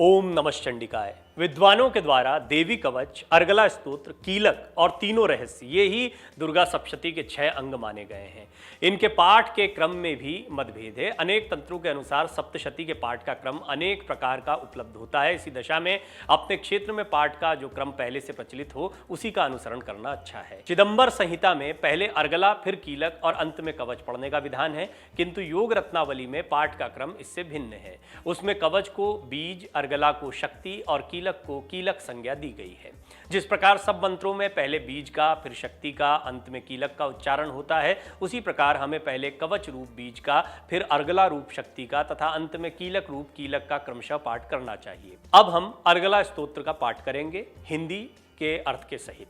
ओम नमः चंडिकाय। विद्वानों के द्वारा देवी कवच, अर्गला स्तोत्र, कीलक और तीनों रहस्य ये ही दुर्गा सप्तशती के 6 अंग माने गए हैं। इनके पाठ के क्रम में भी मतभेद है। अनेक तंत्रों के अनुसार सप्तशती के पाठ का क्रम अनेक प्रकार का उपलब्ध होता है। इसी दशा में अपने क्षेत्र में पाठ का जो क्रम पहले से प्रचलित हो उसी का अनुसरण करना अच्छा है। चिदंबर संहिता में पहले अर्गला, फिर कीलक और अंत में कवच पढ़ने का विधान है, किंतु योग रत्नावली में पाठ का क्रम इससे भिन्न है। उसमें कवच को बीज, अर्गला को शक्ति और कीलक को कीलक संज्ञा दी गई है। जिस प्रकार सब मंत्रों में पहले बीज का, फिर शक्ति का, अंत में कीलक का उच्चारण होता है, उसी प्रकार हमें पहले कवच रूप बीज का, फिर अर्गला रूप शक्ति का तथा अंत में कीलक रूप कीलक का क्रमशः पाठ करना चाहिए। अब हम अर्गला स्तोत्र का पाठ करेंगे हिंदी के अर्थ के सहित।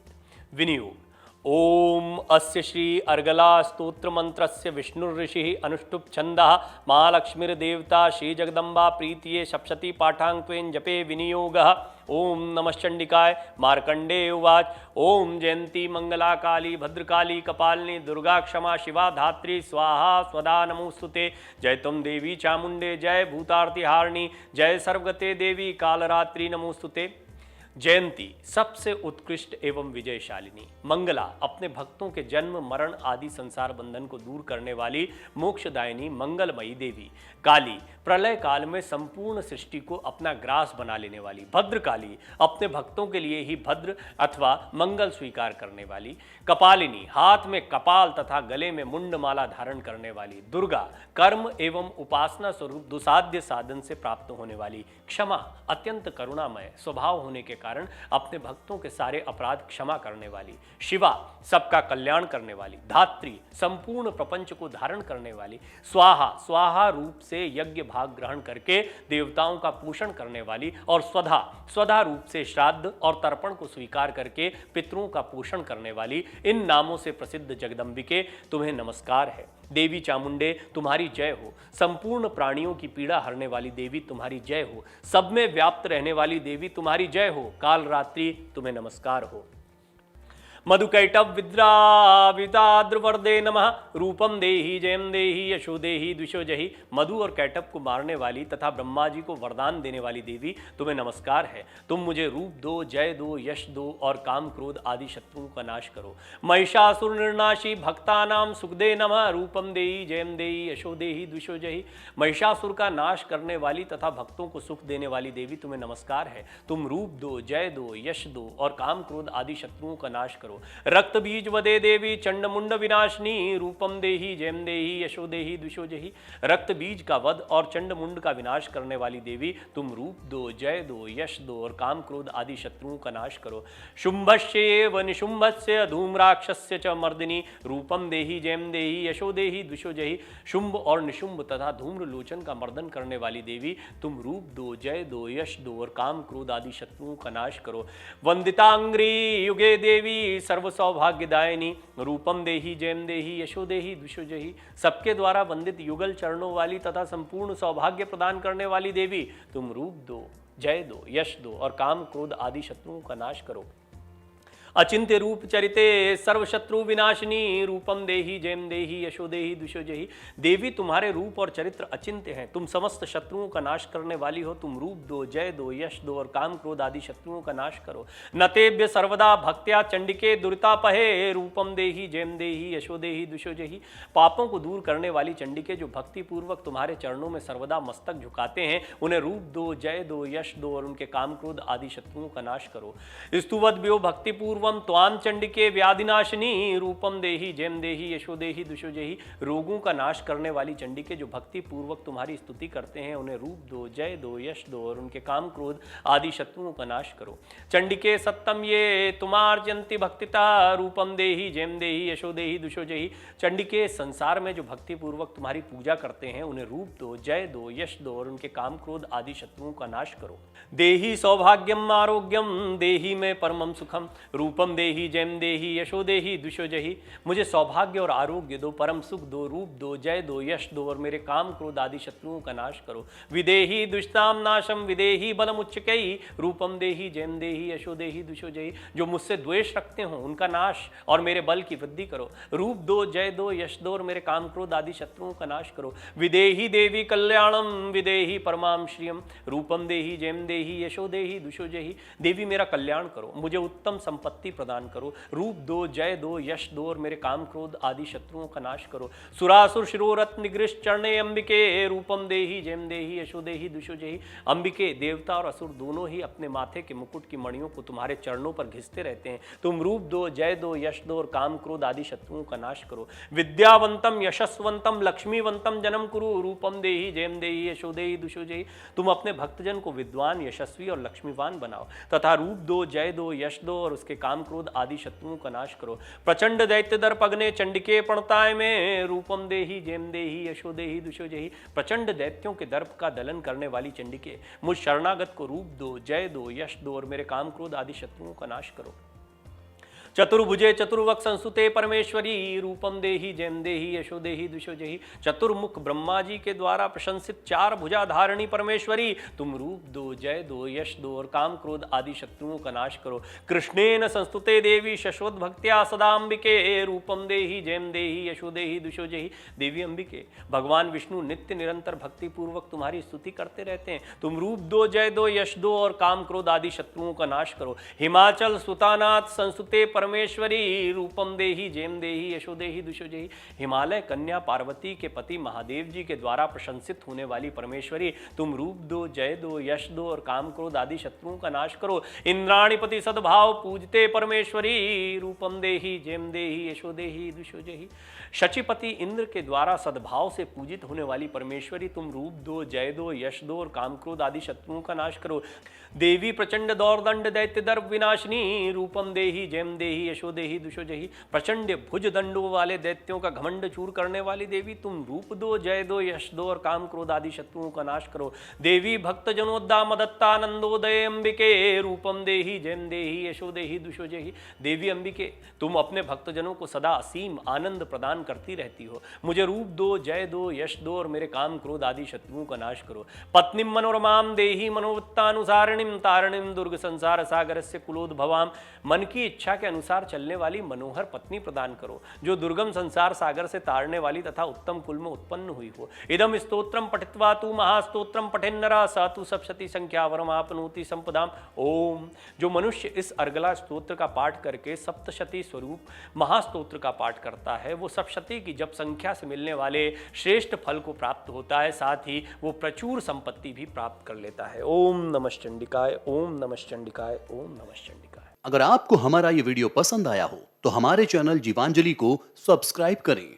विनियोग। ओम अस्य श्री अर्गला स्तोत्र मंत्रस्य विष्णुर्षिः अनुष्टुप छंदः महालक्ष्मीर्देवता श्री जगदम्बा प्रीतिये सप्तशती पाठांक्त्वेन जपे विनियोगः। ओम नमः चंडिकाय। मार्कंडेय उवाच। ओम जयंती मंगला काली भद्रकाली कपालिनी दुर्गा क्षमा शिवा धात्री स्वाहा स्वधा नमोस्तुते। जय तुम देवी चामुंडे जय भूतार्तिहारिणी जय सर्वगते देवी कालरात्रि नमोस्तुते। जयंती सबसे उत्कृष्ट एवं विजयशालिनी, मंगला अपने भक्तों के जन्म मरण आदि संसार बंधन को दूर करने वाली मोक्षदायिनी मंगलमयी देवी। काली प्रलय काल में संपूर्ण सृष्टि को अपना ग्रास बना लेने वाली। भद्रकाली अपने भक्तों के लिए ही भद्र अथवा मंगल स्वीकार करने वाली। कपालिनी हाथ में कपाल तथा गले में मुंडमाला धारण करने वाली। दुर्गा कर्म एवं उपासना स्वरूप दुसाध्य साधन से प्राप्त होने वाली। क्षमा अत्यंत करुणामय स्वभाव होने के कारण अपने भक्तों के सारे अपराध क्षमा करने वाली। शिवा सबका कल्याण करने वाली। धात्री संपूर्ण प्रपंच को धारण करने वाली। स्वाहा स्वाहा रूप से यज्ञ भाग ग्रहण करके देवताओं का पोषण करने वाली। और स्वधा स्वधा रूप से श्राद्ध और तर्पण को स्वीकार करके पितरों का पोषण करने वाली। इन नामों से प्रसिद्ध जगदम्बिके तुम्हें नमस्कार है। देवी चामुंडे तुम्हारी जय हो। संपूर्ण प्राणियों की पीड़ा हरने वाली देवी तुम्हारी जय हो। सब में व्याप्त रहने वाली देवी तुम्हारी जय हो। काल रात्रि तुम्हें नमस्कार हो। मधुकैटभ विद्राविदाद्रवर्दे नमः। रूपम देहि जयम देहि यशो देहि द्विषो जहि। मधु और कैटभ को मारने वाली तथा ब्रह्मा जी को वरदान देने वाली देवी तुम्हें नमस्कार है। तुम मुझे रूप दो, जय दो, यश दो और काम क्रोध आदि शत्रुओं का नाश करो। महिषासुर निर्नाशी भक्तानाम सुखदे नमः। रूपम देहि जयम देहि यशो देहि द्विषो जहि। महिषासुर का नाश करने वाली तथा भक्तों को सुख देने वाली देवी तुम्हें नमस्कार है। तुम रूप दो, जय दो, यश दो और काम क्रोध आदि शत्रुओं का नाश करो। रक्त बीज वदे देवी चंड मुंड विनाशनी। रूपम देहि जयम देहि यशो देहि द्विषो जहि। रक्त बीज का वध और चंड मुंड का विनाश करने वाली देवी तुम रूप दो, जय दो, यश दो और काम क्रोध आदि शत्रुओं का नाश करो। शुंभस्य व निशुंभस्य धूम्राक्षस्य च मर्दिनी। रूपम देहि जयम देहि यशो देहि द्विषो जहि। शुंभ और निशुंभ तथा धूम्रलोचन का मर्दन करने वाली देवी तुम रूप दो, जय दो, यश दो और काम क्रोध आदि शत्रुओं का नाश करो। वंदितांग्री युगे देवी सर्व सौभाग्यदायिनी। रूपम देहि जयम देहि यशो देहि द्विषो जहि। सबके द्वारा वंदित युगल चरणों वाली तथा संपूर्ण सौभाग्य प्रदान करने वाली देवी तुम रूप दो, जय दो, यश दो और काम क्रोध आदि शत्रुओं का नाश करो। अचिंत्य रूप चरिते सर्वशत्रु विनाशिनी। रूपम देहि जयम देहि यशो देहि द्विषो जहि। देवी तुम्हारे रूप और चरित्र अचिंत्य हैं। तुम समस्त शत्रुओं का नाश करने वाली हो। तुम रूप दो, जय दो, यश दो और काम क्रोध आदि शत्रुओं का नाश करो। नतेभ्य सर्वदा भक्त्या चंडिके दुरितापहे। रूपम देहि जयम देहि यशो देहि द्विषो जहि। पापों को दूर करने वाली चंडिके जो भक्ति पूर्वक तुम्हारे चरणों में सर्वदा मस्तक झुकाते हैं, उन्हें रूप दो, जय दो, यश दो और उनके काम क्रोध आदि शत्रुओं का नाश करो। स्तुवद्भ्यो भक्ति पूर्वम त्वां चंडिके व्याधिनाशिनी। रूपम देहि जयम देहि यशो देहि द्विषो जहि। रोगों का नाश करने वाली चंडिके जो भक्ति पूर्वक तुम्हारी स्तुति करते हैं, उन्हें रूप दो, जय दो, यश दो और उनके काम क्रोध आदि शत्रुओं का नाश करो। चंडिके सत्तम ये तुमार्जन्ति भक्तिता। रूपम देहि जयम देहि यशो देहि द्विषो जहि। चंडिके संसार में जो भक्ति पूर्वक तुम्हारी पूजा करते हैं, उन्हें रूप दो, जय दो, यश दो और उनके काम क्रोध आदि शत्रुओं का नाश करो। देहि सौभाग्यम आरोग्यम देहि में परमम सुखम। रूप रूपम देहि जयम देहि यशो देहि दुशो जहि। मुझे सौभाग्य और आरोग्य दो, परम सुख दो, रूप दो, जय दो, यश दो और मेरे काम क्रोध आदि शत्रुओं का नाश करो। विदेहि दुष्टाम नाशम विदेहि बलम उच्चकई। रूपम देहि जयम देहि यशो देहि दुशो जहि। जो मुझसे द्वेष रखते हो उनका नाश और मेरे बल की वृद्धि करो। रूप दो, जय दो, यश दो और मेरे काम क्रोध आदि शत्रुओं का नाश करो। विदेहि देवी कल्याणम विदेहि परमाम श्रियम। रूपम देहि जयम देहि यशो देहि दुशो जहि। देवी मेरा कल्याण करो, मुझे उत्तम संपत्ति प्रदान करो। रूप दो, जय दो, यश दो और मेरे काम क्रोध आदि शत्रुओं का नाश करो। सुरासुर शिरोरथ निगृष्ट चरणे अंबिके। रूपम देहि जयम देहि यशो देहि दुशो जहि। अंबिके, देवता और असुर दोनों ही अपने माथे के मुकुट की मणियों को तुम्हारे चरणों पर घिसते रहते हैं। तुम रूप दो, जय दो, यश दो और काम क्रोध आदि शत्रुओं का नाश करो। विद्यावंतम यशस्वंतम लक्ष्मीवंतम जन्म कुरु। रूपम देहि जयम देहि यशो देहि दुशो जहि। तुम अपने भक्तजन को विद्वान, यशस्वी और लक्ष्मीवान बनाओ तथा रूप दो, जय दो, यश दो और उसके काम क्रोध आदि शत्रुओं का नाश करो। प्रचंड दैत्य दर्प अग्ने चंडिके प्रणताय में। रूपम देहि जयम देहि यशो देहि दुशो जहि। प्रचंड दैत्यों के दर्प का दलन करने वाली चंडिके, मुझ शरणागत को रूप दो, जय दो, यश दो और मेरे काम क्रोध आदि शत्रुओं का नाश करो। चतुर्भुजे चतुर्वक् संस्तुते परमेश्वरी। रूपम देहि जयम देहि यशो देहि दुशो जहि। चतुर्मुख ब्रह्मा जी के द्वारा प्रशंसित चार भुजा धारणी परमेश्वरी, तुम रूप दो, जय दो, यश दो और काम क्रोध आदि शत्रुओं का नाश करो। कृष्णेन संस्तुते देवी शश्वत भक्त्या सदा अंबिके। रूपम देहि जयम देहि यशो देहि दुशो जहि। देवी अंबिके, भगवान विष्णु नित्य निरंतर भक्ति पूर्वक तुम्हारी स्तुति करते रहते हैं। तुम रूप दो, जय दो, यश दो और काम क्रोध आदि शत्रुओं का नाश करो। हिमाचल सुतानाथ संस्तुते परमेश्वरी। रूपम देहि जयम देहि यशो देहि दुशो जहि। हिमालय कन्या पार्वती के पति महादेव जी के द्वारा प्रशंसित होने वाली परमेश्वरी, तुम रूप दो, जय दो, यश दो और काम क्रोध आदि शत्रुओं का नाश करो। इंद्राणीपति सद्भाव पूजते परमेश्वरी। रूपम देहि जयम देहि यशो देहि दुशो जहि। शचीपति इंद्र के द्वारा सद्भाव से पूजित होने वाली परमेश्वरी, तुम रूप दो, जय दो, यश दो और काम क्रोध आदि शत्रुओं का नाश करो। देवी प्रचंड दौर्दंड दैत्य दर्प विनाशिनी। रूपम देहि जयम देहि यशो देहि दुशो जहि। प्रचंड भुज दंडों वाले दैत्यों का घमंड चूर करने वाली देवी, तुम रूप दो, जय दो, यश दो और काम क्रोध आदि शत्रुओं का नाश करो। देवी भक्त जनोद्दा मदत्तानंदोदय अंबिके। रूपम देहि जयम देहि यशो देहि दुशो जहि। देवी अंबिके, तुम अपने भक्तजनों को सदा असीम आनंद प्रदान करती रहती हो। मुझे रूप दो, जय दो, यश दो और मेरे काम क्रोध आदि शत्रुओं का नाश करो। पत्नीम मनोरमाम देहि मनोवृत्तानुसारिणीम तारिणीम दुर्ग संसार सागरस्य कुलोद्भवाम। मन की इच्छा के अनुसार चलने वाली मनोहर पत्नी प्रदान करो, जो दुर्गम संसार सागर से तारने वाली तथा उत्तम कुल में उत्पन्न हुई हो। इदम स्तोत्रम पठित्वा तु महास्तोत्रम पठेन्नरा स तु सप्तशती संख्यावरम आपनोति संपदाम। ओम। जो मनुष्य इस अर्गला स्तोत्र का पाठ करके सप्तशती स्वरूप महास्तोत्र का पाठ करता है, वो सप्तशती की जप संख्या से मिलने वाले श्रेष्ठ फल को प्राप्त होता है, साथ ही वो प्रचुर संपत्ति भी प्राप्त कर लेता है। ओम नमः चंडिकाय, ओम नमः चंडिकाय, ओम नमः चंडिकाय। अगर आपको हमारा ये वीडियो पसंद आया हो तो हमारे चैनल जीवांजलि को सब्सक्राइब करें